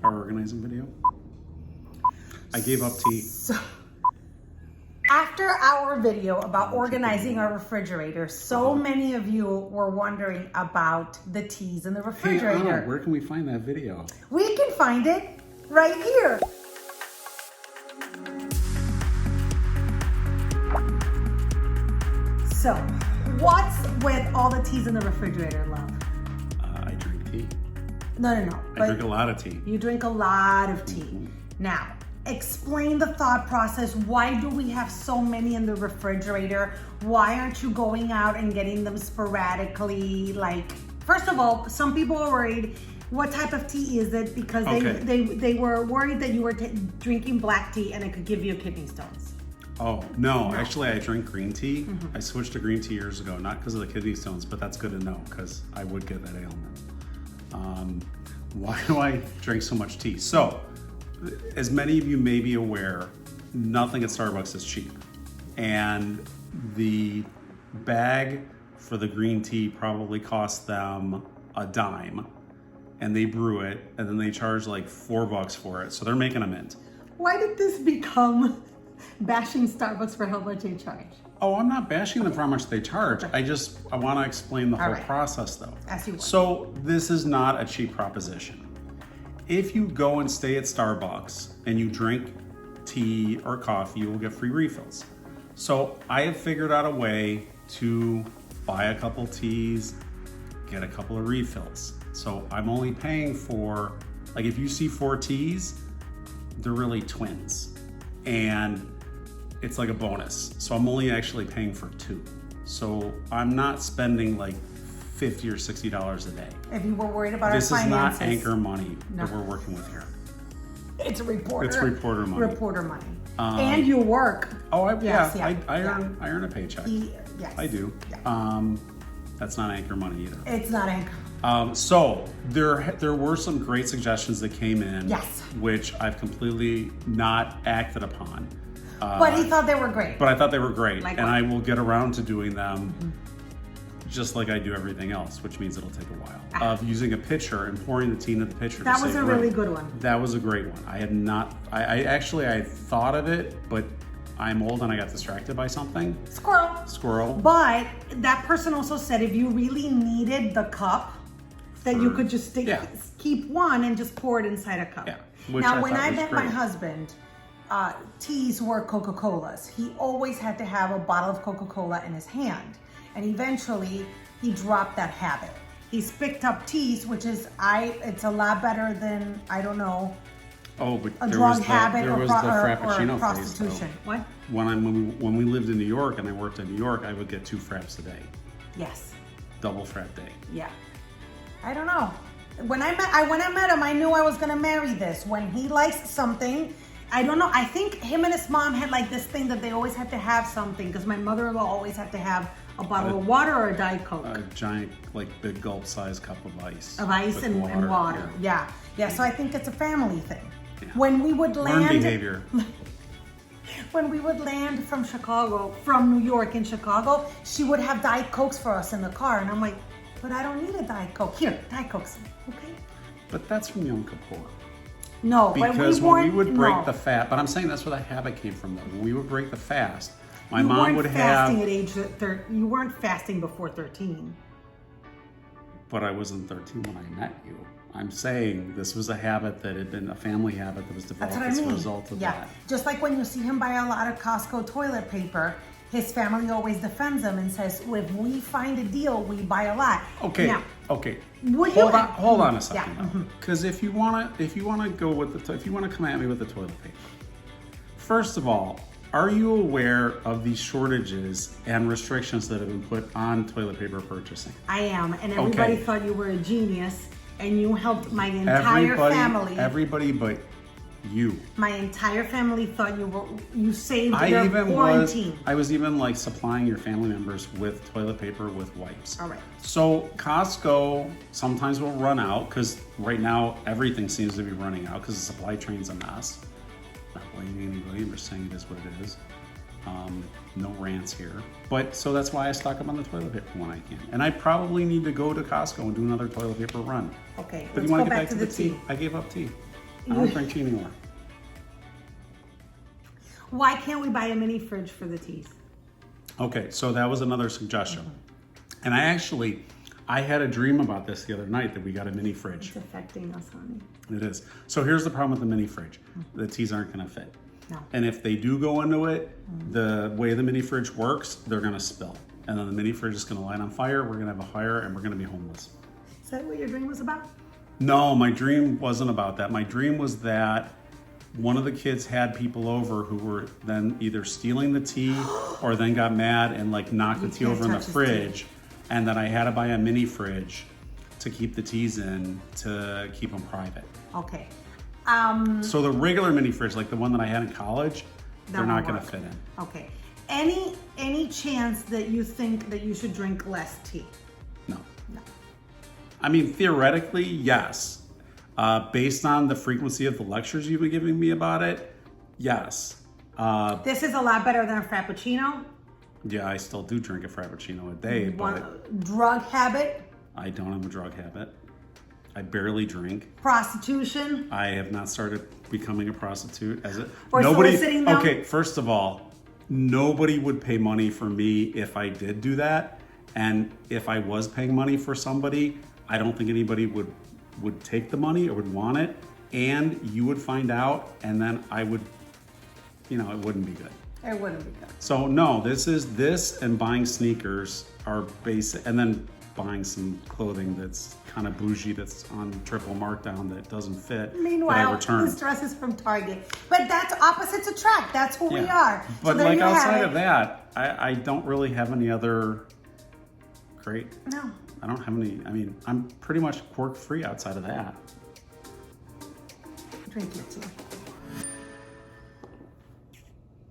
our organizing video? I gave up tea. So, after our video about organizing our refrigerator, so many of you were wondering about the teas in the Hey, refrigerator. Anna, where can we find that video? We can find it right here. So, what's with all the teas in the refrigerator, love? I drink tea. No. I drink a lot of tea. You drink a lot of tea. Now, explain the thought process. Why do we have so many in the refrigerator? Why aren't you going out and getting them sporadically? Like, first of all, some people are worried, what type of tea is it? Because they were worried that you were drinking black tea and it could give you kidney stones. Oh, no. Actually, I drink green tea. I switched to green tea years ago, not because of the kidney stones, but that's good to know because I would get that ailment. Why do I drink so much tea? So, as many of you may be aware, nothing at Starbucks is cheap. And the bag for the green tea probably costs them a dime. And they brew it, and then they charge like $4 for it. So they're making a mint. Why did this become bashing Starbucks for how much they charge? Oh, I'm not bashing them for how much they charge. I want to explain the whole right. process though. As you would. So this is not a cheap proposition. If you go and stay at Starbucks and you drink tea or coffee, you will get free refills. So I have figured out a way to buy a couple teas, get a couple of refills. So I'm only paying for, like if you see 4 teas, they're really twins. And it's like a bonus. So I'm only actually paying for 2. So I'm not spending like $50 or $60 a day. If you were worried about This our is finances. not anchor money that we're working with here. It's a reporter. It's reporter money. Reporter money. And you work. Oh, I Yeah. earn a paycheck. Yes. I do. Yeah. That's not anchor money either. It's not anchor. So there were some great suggestions that came in, Yes. which I've completely not acted upon. But he thought they were great. But I thought they were great, Like and what? I will get around to doing them just like I do everything else, which means it'll take a while. Of using a pitcher and pouring the tea into the pitcher. That to was save a room. really good one. That was a great one. I had not, I thought of it, but I'm old and I got distracted by something. Squirrel. But that person also said if you really needed the cup, that you could just keep one and just pour it inside a cup. Yeah. Now, when I met my great. husband, teas were Coca-Colas. He always had to have a bottle of Coca-Cola in his hand. And eventually, he dropped that habit. He's picked up teas, which is, it's a lot better than, I don't know, Oh, but a there drug was habit the or Frappuccino phase, prostitution. though. What? When we lived in New York and I worked in New York, I would get 2 fraps a day. Yes. Double frap day. Yeah. I don't know. When I met him, I knew I was gonna marry this. When he likes something, I don't know. I think him and his mom had like this thing that they always had to have something because my mother-in-law always had to have a bottle of water or a Diet Coke. A giant, like big gulp-sized cup of ice. Of ice with and water. Yeah. So I think it's a family thing. Yeah. When we would Learned land, behavior. when we would land from New York in Chicago, she would have Diet Cokes for us in the car, and I'm like, but I don't need a Diet Coke. Here, Diet Cokes. Okay. But that's from Yom Kippur. No, Because but when we would break the fast, but I'm saying that's where the habit came from though. When we would break the fast, my mom would have. At age 13. You weren't fasting before 13. But I wasn't 13 when I met you. I'm saying this was a habit that had been a family habit that was developed That's what I mean. as a result of that. Just like when you see him buy a lot of Costco toilet paper, his family always defends him and says, if we find a deal, we buy a lot. Okay. Now, Okay. Hold on a second. Because if you wanna go with if you wanna come at me with the toilet paper, first of all, are you aware of the shortages and restrictions that have been put on toilet paper purchasing? I am, and everybody thought you were a genius, and you helped my entire family. Everybody but you. My entire family thought you saved their quarantine. I was even like supplying your family members with toilet paper with wipes. All right. So Costco sometimes will run out because right now everything seems to be running out because the supply chain's a mess. Not blaming anybody, I'm just saying it is what it is. No rants here. But so that's why I stock up on the toilet paper when I can. And I probably need to go to Costco and do another toilet paper run. Okay, But let's you want go to get back to the tea. I gave up tea. I don't drink tea anymore. Why can't we buy a mini fridge for the teas? Okay, so that was another suggestion. And I had a dream about this the other night that we got a mini fridge. It's affecting us, honey. It is. So here's the problem with the mini fridge. The teas aren't gonna fit. No. And if they do go into it, the way the mini fridge works, they're gonna spill. And then the mini fridge is gonna light on fire, we're gonna have a fire, and we're gonna be homeless. Is that what your dream was about? No, my dream wasn't about that. My dream was that one of the kids had people over who were then either stealing the tea or then got mad and like knocked the tea can't over in the touch his fridge. And that I had to buy a mini fridge to keep the teas in to keep them private. Okay. So the regular mini fridge, like the one that I had in college, they're not won't gonna work. fit in. Okay. Any chance that you think that you should drink less tea? No. No. I mean, theoretically, yes. Based on the frequency of the lectures you've been giving me about it, yes. This is a lot better than a Frappuccino. Yeah, I still do drink a Frappuccino a day, but Drug habit, I don't have a drug habit. I barely drink. prostitution. I have not started becoming a prostitute as it. Or soliciting them. Okay, first of all, nobody would pay money for me if I did do that. And if I was paying money for somebody, I don't think anybody would take the money or would want it. And you would find out, and then I would, it wouldn't be good. It wouldn't be good. So no, this and buying sneakers are basic, and then buying some clothing that's kind of bougie, that's on triple markdown, that doesn't fit. that I Meanwhile, return. this dress is from Target. But that's opposites attract. That's who we Yeah. are. But there like you have outside it. of that, I don't really have any other great. No. I don't have any. I mean, I'm pretty much quirk free outside of that. Drink your tea.